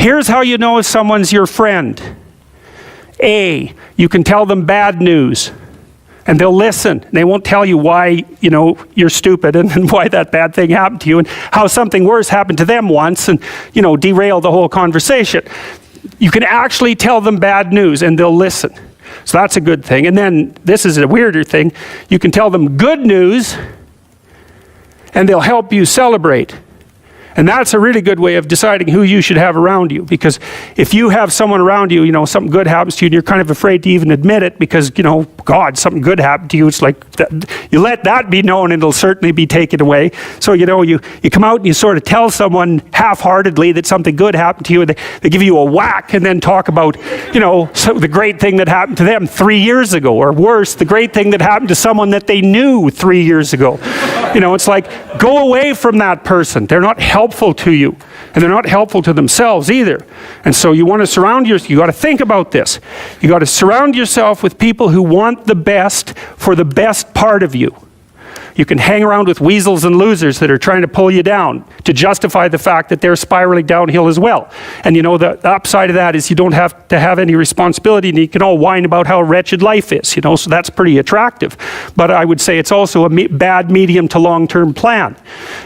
Here's how you know if someone's your friend. A, you can tell them bad news. And they'll listen. They won't tell you why, you're stupid and why that bad thing happened to you and how something worse happened to them once and, derail the whole conversation. You can actually tell them bad news and they'll listen. So that's a good thing. And then this is a weirder thing. You can tell them good news and they'll help you celebrate. And that's a really good way of deciding who you should have around you. Because if you have someone around you, something good happens to you and you're kind of afraid to even admit it because, God, something good happened to you. It's like, you let that be known and it'll certainly be taken away. So, you come out and you sort of tell someone half-heartedly that something good happened to you and they give you a whack and then talk about, the great thing that happened to them 3 years ago. Or worse, the great thing that happened to someone that they knew 3 years ago. It's like, go away from that person. They're not helpful to you, and they're not helpful to themselves either. And so you want to surround yourself, you got to think about this. You got to surround yourself with people who want the best for the best part of you. You can hang around with weasels and losers that are trying to pull you down to justify the fact that they're spiraling downhill as well. And the upside of that is you don't have to have any responsibility and you can all whine about how wretched life is, so that's pretty attractive. But I would say it's also a bad medium to long-term plan.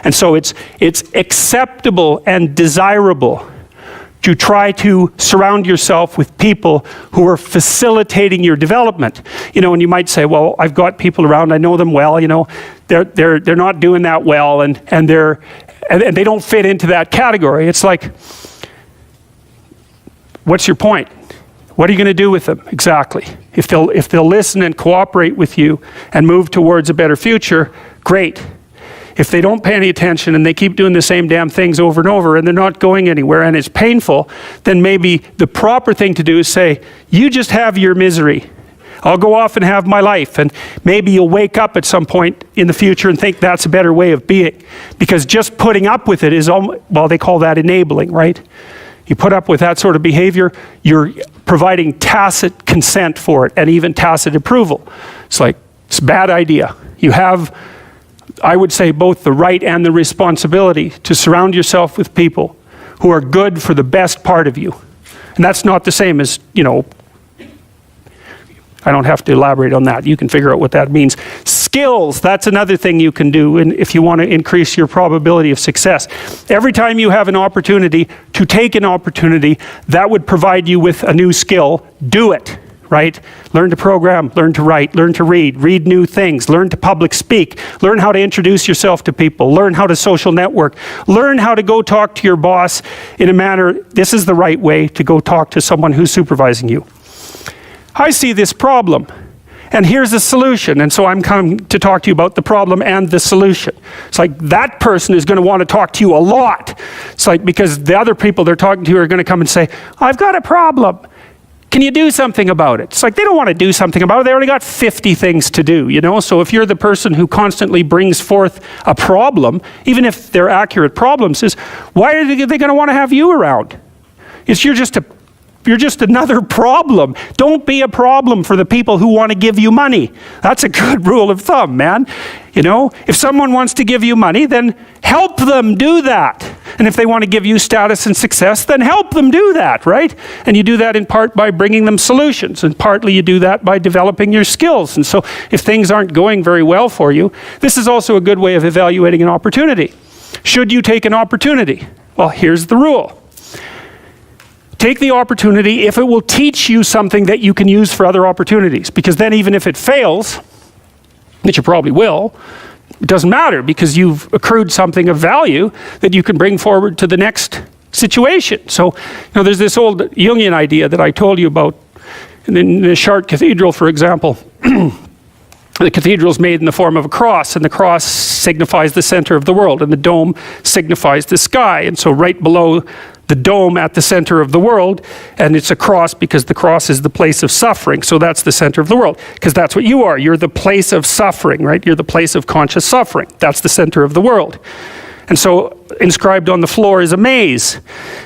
And so it's acceptable and desirable to try to surround yourself with people who are facilitating your development. And you might say, well, I've got people around, I know them well, they're not doing that well and they don't fit into that category. It's like, what's your point? What are you going to do with them exactly? If they'll listen and cooperate with you and move towards a better future, great. If they don't pay any attention and they keep doing the same damn things over and over and they're not going anywhere and it's painful, then maybe the proper thing to do is say, you just have your misery. I'll go off and have my life. And maybe you'll wake up at some point in the future and think that's a better way of being. Because just putting up with it is, they call that enabling, right? You put up with that sort of behavior, you're providing tacit consent for it and even tacit approval. It's like, it's a bad idea. You have, I would say, both the right and the responsibility to surround yourself with people who are good for the best part of you. And that's not the same as, I don't have to elaborate on that. You can figure out what that means. Skills, that's another thing you can do if you want to increase your probability of success. Every time you have an opportunity to take an opportunity that would provide you with a new skill, do it. Right? Learn to program, learn to write, learn to read new things, learn to public speak, learn how to introduce yourself to people, learn how to social network, learn how to go talk to your boss in a manner, this is the right way to go talk to someone who's supervising you. I see this problem, and here's a solution, and so I'm coming to talk to you about the problem and the solution. It's like that person is going to want to talk to you a lot. It's like because the other people they're talking to are going to come and say, I've got a problem. Can you do something about it? It's like they don't want to do something about it. They already got 50 things to do, So if you're the person who constantly brings forth a problem, even if they're accurate problems, why are they going to want to have you around? You're just another problem. Don't be a problem for the people who want to give you money. That's a good rule of thumb, man. If someone wants to give you money, then help them do that. And if they want to give you status and success, then help them do that, right? And you do that in part by bringing them solutions, and partly you do that by developing your skills. And so if things aren't going very well for you, this is also a good way of evaluating an opportunity. Should you take an opportunity? Well, here's the rule. Take the opportunity if it will teach you something that you can use for other opportunities. Because then even if it fails, which it probably will, it doesn't matter because you've accrued something of value that you can bring forward to the next situation. So, there's this old Jungian idea that I told you about in the Chartres Cathedral, for example. The cathedral is made in the form of a cross, and the cross signifies the center of the world, and the dome signifies the sky. And so right below the dome at the center of the world, and it's a cross because the cross is the place of suffering. So that's the center of the world, because that's what you are. You're the place of suffering, right? You're the place of conscious suffering. That's the center of the world. And so inscribed on the floor is a maze,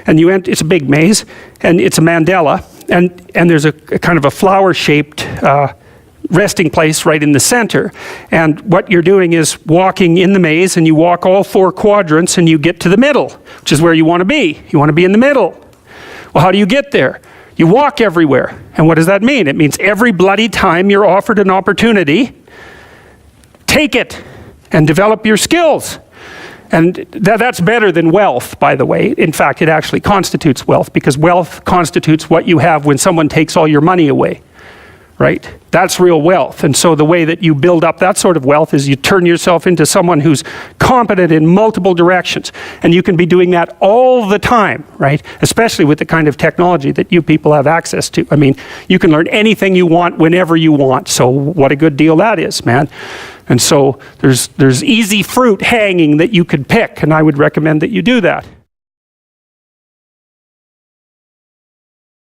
and it's a big maze, and it's a mandala, and there's a kind of a flower-shaped resting place right in the center. And what you're doing is walking in the maze, and you walk all 4 quadrants and you get to the middle, which is where you want to be. You want to be in the middle. Well, how do you get there? You walk everywhere. And what does that mean? It means every bloody time you're offered an opportunity, take it and develop your skills. And that's better than wealth, by the way. In fact, it actually constitutes wealth, because wealth constitutes what you have when someone takes all your money away, right? That's real wealth. And so the way that you build up that sort of wealth is you turn yourself into someone who's competent in multiple directions. And you can be doing that all the time, right? Especially with the kind of technology that you people have access to. I mean, you can learn anything you want whenever you want. So what a good deal that is, man. And so there's easy fruit hanging that you could pick, and I would recommend that you do that.